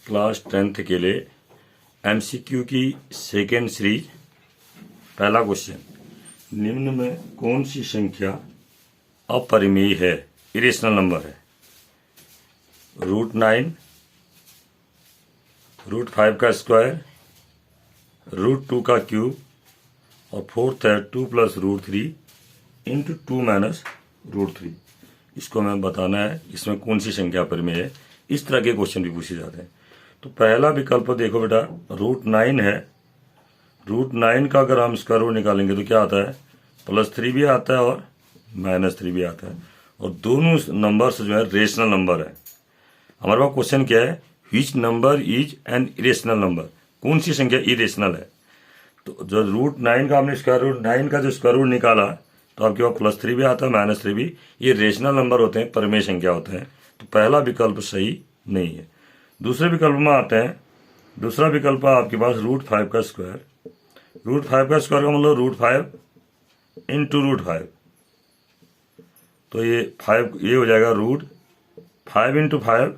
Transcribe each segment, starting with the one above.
Class 10th के लिए MCQ की सेकेंड सीरीज। पहला क्वेश्चन, निम्न में कौन सी संख्या अपरिमेय है, इरेशनल नंबर है? √9, √5 का स्क्वायर, √2 का क्यूब और फोर्थ है 2 + √3 × 2 - √3। इसको हमें बताना है इसमें कौन सी संख्या अपरिमेय है। इस तरह के क्वेश्चन भी पूछे जाते हैं। तो पहला विकल्प देखो बेटा, √9 है। √9 का अगर हम स्क्वायर रूट निकालेंगे तो क्या आता है? +3 भी आता है और -3 भी आता है, और दोनों नंबर्स जो है रेशनल नंबर है। हमारे पास क्वेश्चन क्या है? Which number is an irrational number? कौन सी संख्या इरेशनल है? तो जो √9 का हमने √9 का जो स्क्वायर रूट निकाला तो आपके पास +3 भी आता है, -3 भी। ये रेशनल नंबर होते हैं, परिमेय संख्या होते हैं। तो पहला विकल्प सही नहीं है। दूसरे विकल्प में आते हैं। दूसरा विकल्प है आपके पास √5 का स्क्वायर। √5 का स्क्वायर का मतलब √5 × √5। तो ये 5 ये हो जाएगा √5 × 5,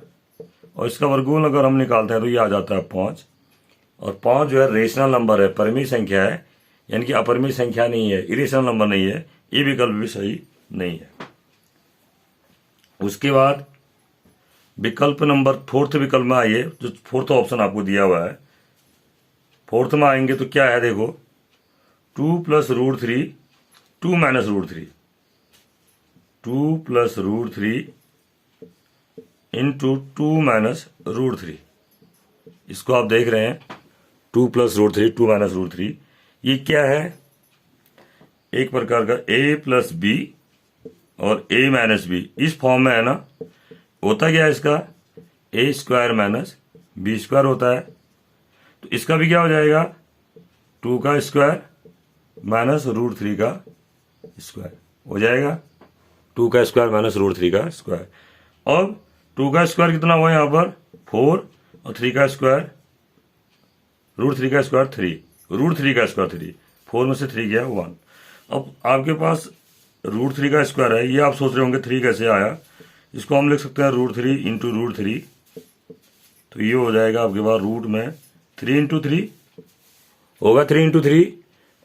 और इसका वर्गमूल अगर हम निकालते हैं तो ये आ जाता है 5। और 5 जो है रेशनल नंबर है, परिमेय संख्या है, यानी कि अपरिमेय संख्या नहीं है, इरेशनल नंबर नहीं है। ये विकल्प भी सही नहीं है। उसके बाद विकल्प नंबर फोर्थ विकल्प में आइए, जो फोर्थ ऑप्शन आपको दिया हुआ है। फोर्थ में आएंगे तो क्या है देखो, 2 + √3 2 - √3 2 + √3 × 2 - √3। इसको आप देख रहे हैं, 2 + √3 2 - √3। ये क्या है? एक प्रकार का a + b और a - b इस फॉर्म में है ना। होता क्या है इसका? a² - b² होता है। तो इसका भी क्या हो जाएगा? 2 का स्क्वायर -√3 का स्क्वायर हो जाएगा। 2 का स्क्वायर -√3 का स्क्वायर। अब 2 का स्क्वायर कितना हुआ यहाँ पर? 4, और 3 का स्क्वायर √3 का स्क्वायर 3, √3 का स्क्वायर 3, 4 में से 3 गया 1। अब आपके पास √3 का स्क्वायर है। ये आप सोच रहे होंगे 3 कैसे आया? इसको हम लिख सकते हैं √3 × √3। तो ये हो जाएगा आपके पास रूट में 3 × 3 होगा, 3 × 3,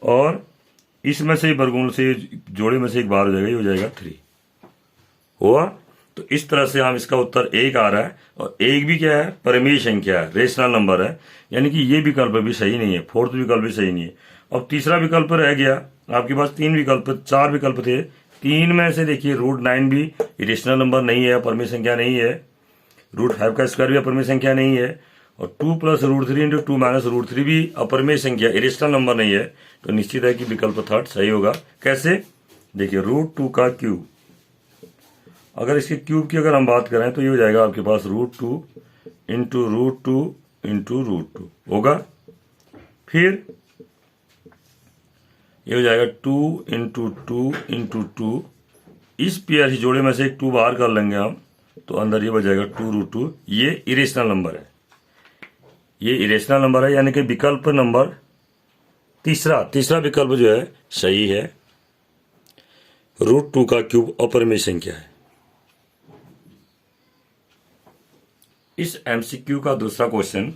और इसमें से वर्गमूल से जोड़े में से एक बाहर हो जाएगा, ये हो जाएगा 3 हुआ। तो इस तरह से हम इसका उत्तर 1 आ रहा है। और 1 भी क्या है? परिमेय संख्या है, रेशनल नंबर है, यानी कि ये विकल्प भी सही नहीं है। फोर्थ विकल्प भी सही नहीं है। अब तीसरा विकल्प रह गया आपके पास। 4 विकल्प थे। 3 में से देखिए √9 भी रेशनल नंबर नहीं है, परिमेय संख्या नहीं है। √5 का स्क्वायर भी अपरिमेय संख्या नहीं है, और 2 + √3 × 2 - √3 भी अपरिमेय संख्या, इरेशनल नंबर नहीं है। तो निश्चित है कि विकल्प थर्ड सही होगा। कैसे? देखिए, √2 का क्यूब, अगर इसके क्यूब की अगर हम बात करें तो ये हो जाएगा आपके पास √2 × √2 × √2 होगा। फिर ये हो जाएगा 2 × 2 × 2। इस पेयर ही जोड़े में से एक 2 बाहर कर लेंगे हम, तो अंदर ये हो जाएगा 2 √2। ये इरेशनल नंबर है, ये इरेशनल नंबर है, यानी कि विकल्प नंबर तीसरा विकल्प जो है सही है। √2 का क्यूब अपरिमेय संख्या है। इस एमसीक्यू का दूसरा क्वेश्चन,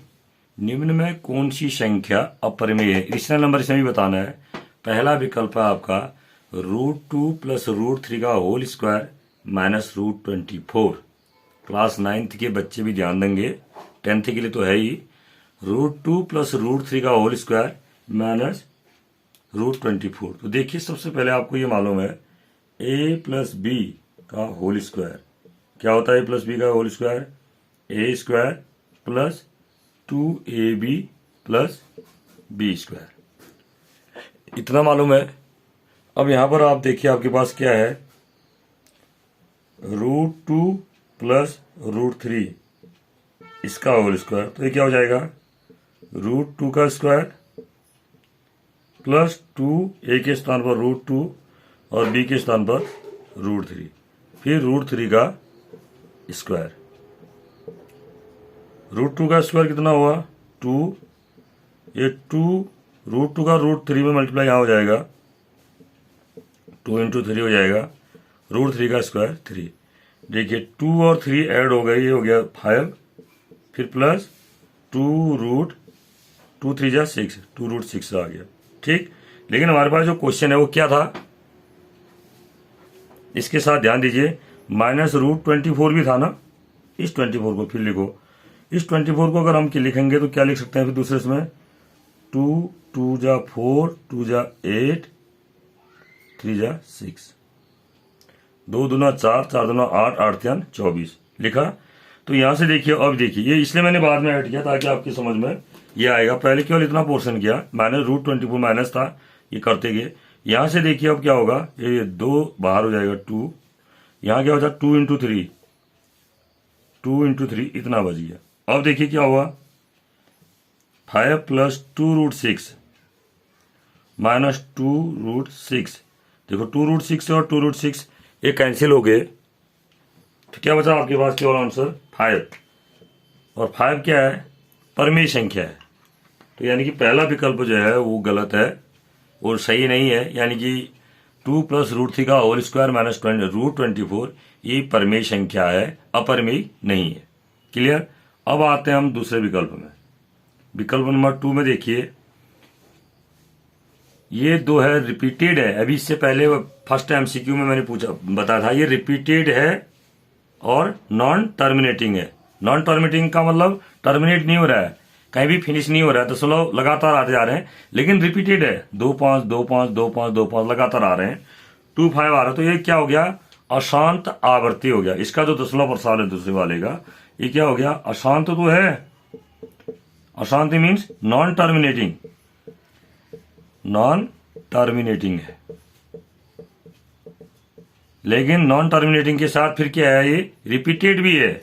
निम्न में कौन सी संख्या अपरिमेय है? इरेशनल नंबर इसमें भी बताना है। पहला विकल्प है आपका √2 + √3 का होल स्क्वायर -√24। क्लास 9th के बच्चे भी ध्यान देंगे, 10th के लिए तो है ही। √2 + √3 का होल स्क्वायर -√24। तो देखिए, सबसे पहले आपको ये मालूम है a + b का होल स्क्वायर क्या होता है? a + b का whole square a² + 2ab + b², इतना मालूम है। अब यहां पर आप देखिए, आपके पास क्या है? √2 + √3 इसका होल स्क्वायर, तो ये क्या हो जाएगा? √2 का स्क्वायर +2, a के स्थान पर √2 और b के स्थान पर √3, फिर √3 का स्क्वायर। √2 का स्क्वायर कितना हुआ? 2, ये 2 √2 का √3 में मल्टीप्लाई यहाँ हो जाएगा, 2 × 3 हो जाएगा, √3 का स्क्वायर 3। देखिए 2 और 3 ऐड हो गए, ये हो गया 5, फिर प्लस 2 3 जा 6, 2√6 आ गया। ठीक, लेकिन हमारे पास जो क्वेश्चन है वो क्या था, इसके साथ ध्यान दीजिए, -√24 भी था ना। इस 24 को फिर लिखो, इस 24 को अगर हम लिखेंगे तो क्या लिख सकते हैं फिर दूसरे इसमें, 2 2 जा 4, 2 जा 8, 3 जा 6, 2 दूना 4, 4 दूना 8, 8 3 24 लिखा। तो यहां से देखिए, अब देखिए ये इसलिए मैंने बाद में ऐड किया ताकि आपकी समझ में ये आएगा, पहले केवल इतना पोर्शन किया, -√24 माइनस था, ये करते गए। यहां से देखिए अब क्या होगा, ये 2 बाहर हो जाएगा 2, यहां क्या हो जाएगा 2 × 3, 2 × 3 इतना बच गया। अब देखिए क्या हुआ, 5 + 2√6 माइनस 2√6, देखो 2√6 और 2√6 ये कैंसिल हो गए, तो क्या बचा आपके पास केवल आंसर 5, और 5 क्या है, परमेय संख्या है। तो यानी कि पहला विकल्प जो है वो गलत है और सही नहीं है, यानी कि 2 + √3 का होल स्क्वायर माइनस √24 ये परमेय संख्या है, अपरमेय नहीं है। क्लियर। अब आते हैं हम दूसरे विकल्प में। विकल्प नंबर 2 में देखिए, ये 2 है, रिपीटेड है। अभी इससे पहले फर्स्ट MCQ में मैंने बताया था, ये रिपीटेड है और नॉन टर्मिनेटिंग है। नॉन टर्मिनेटिंग का मतलब टर्मिनेट नहीं हो रहा है, कहीं भी फिनिश नहीं हो रहा है, 10 लगातार आते जा रहे हैं, लेकिन रिपीटेड है, 2 5 2 5 2 5 2 5 लगातार आ रहे हैं, 2 5 आ रहा है। तो ये क्या हो गया, अशांत आवर्ती हो गया। इसका जो 10 प्रसार है दूसरे वाले का, ये क्या हो गया, अशांत तो है, अशांत means non terminating, non terminating है, लेकिन नॉन टर्मिनेटिंग के साथ फिर क्या है, ये रिपीटेड भी है।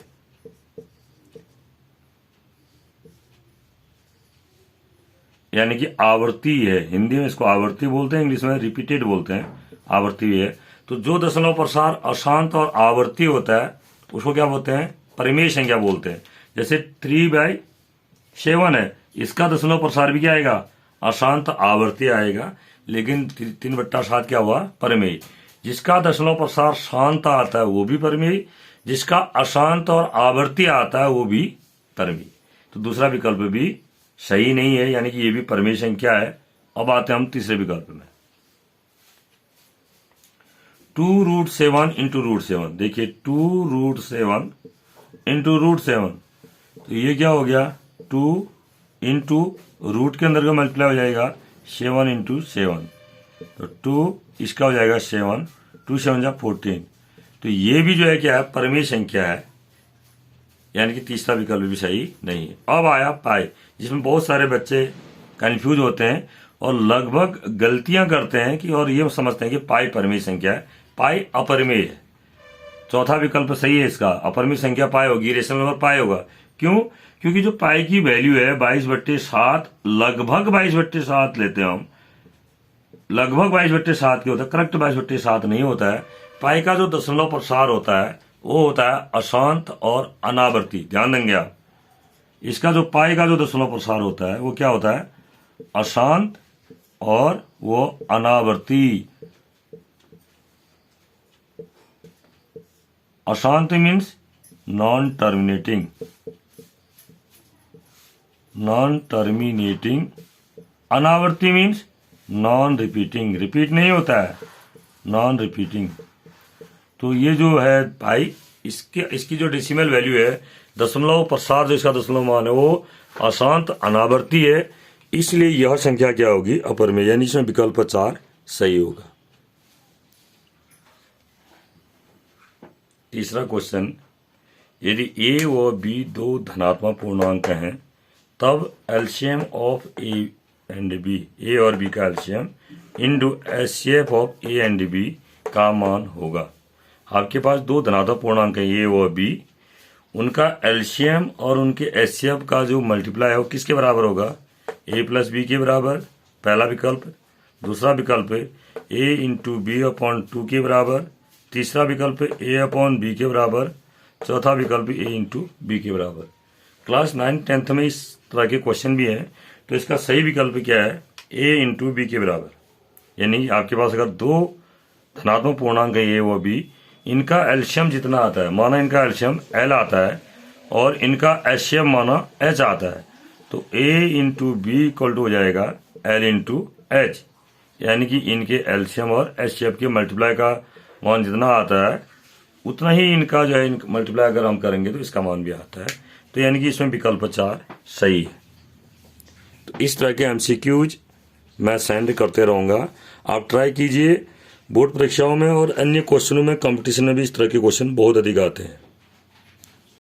यानी कि आवर्ती है, हिंदी में इसको आवर्ती बोलते हैं, इंग्लिश में रिपीटेड बोलते हैं, आवर्ती भी है। तो जो 10 प्रसार अशांत और आवर्ती होता है उसको क्या बोलते हैं, परिमेय संख्या बोलते हैं। जैसे 3/7 है, इसका 10 प्रसार भी क्या आएगा, अशांत आवर्ती आएगा, लेकिन 3/7 क्या हुआ, परिमेय। जिसका 10 प्रसार शांत आता है वो भी परिमेय, जिसका अशांत और आवर्ती आता है वो भी परिमेय। तो दूसरा विकल्प भी सही नहीं है, यानी कि ये भी परिमेय संख्या है। अब आते हैं हम तीसरे विकल्प में, 2√7 × √7। देखिए 2√7 × √7, तो ये क्या हो गया, 2 × रूट के अंदर का मल्टीप्लाई हो जाएगा 7 × 7, तो 2 इसका हो जाएगा 7, 2 7 जा 14। तो ये भी जो है क्या है, परिमेय संख्या है, यानी कि तीसरा विकल्प भी सही नहीं है। अब आया पाई, जिसमें बहुत सारे बच्चे कंफ्यूज होते हैं और लगभग गलतियां करते हैं कि, और ये समझते हैं कि पाई परिमेय संख्या है, पाई अपरिमेय है। चौथा विकल्प सही है इसका, अपरिमेय संख्या पाई होगी, रेशनल नंबर पाई होगा। क्यों, क्योंकि जो पाई की वैल्यू है 22/7, लगभग 22/7 लेते हैं हम, लगभग 22/7 की होता है, करेक्ट 22/7 नहीं होता है। पाई का जो 10 प्रसार होता है वो होता है अशांत और अनावर्ती, ध्यान देंगे आप। इसका जो पाई का जो 10 प्रसार होता है वो क्या होता है, अशांत और वो अनावर्ती। अशांत means non terminating, non terminating. अनावर्ती मीन्स नॉन रिपीटिंग, रिपीट नहीं होता है, नॉन रिपीटिंग। तो ये जो है पाई, इसकी जो डेसिमल वैल्यू है, 10 प्रसार जो इसका 10 मान है वो अशांत अनावर्ती है, इसलिए यह संख्या क्या होगी, अपरिमेय, यानी इसमें विकल्प 4 सही होगा। तीसरा क्वेश्चन, यदि ए व बी 2 धनात्मक पूर्णांक हैं तब LCM of A and B, A और बी का LCM into HCF of A and B का मान होगा। आपके पास 2 धनात्मक पूर्णांक है ए व बी, उनका एलसीएम और उनके एचसीएफ का जो मल्टीप्लाई है वो किसके बराबर होगा, ए + बी के बराबर, पहला विकल्प। दूसरा विकल्प ए × b/2 के बराबर, तीसरा विकल्प a/b के बराबर, चौथा विकल्प a × b के बराबर। क्लास 9 10th में इस तरह के क्वेश्चन भी हैं, तो इसका सही विकल्प क्या है, a × b के बराबर। यानी आपके पास अगर 2 धनात्मक पूर्णांक है ए व बी, इनका एलसीएम जितना आता है, माना इनका एलसीएम L आता है और इनका एचसीएफ माना H आता है, तो A into B equal to हो जाएगा L इंटू एच, यानी कि इनके एलसीएम और एचसीएफ के मल्टीप्लाई का मान जितना आता है उतना ही इनका जो है मल्टीप्लाई अगर हम करेंगे तो इसका मान भी आता है। तो यानी कि इसमें विकल्प 4 सही है। तो इस तरह के एमसीक्यूज मैं सेंड करते रहूँगा, आप ट्राई कीजिए। बोर्ड परीक्षाओं में और अन्य क्वेश्चनों में, कंपटीशन में भी इस तरह के क्वेश्चन बहुत अधिक आते हैं।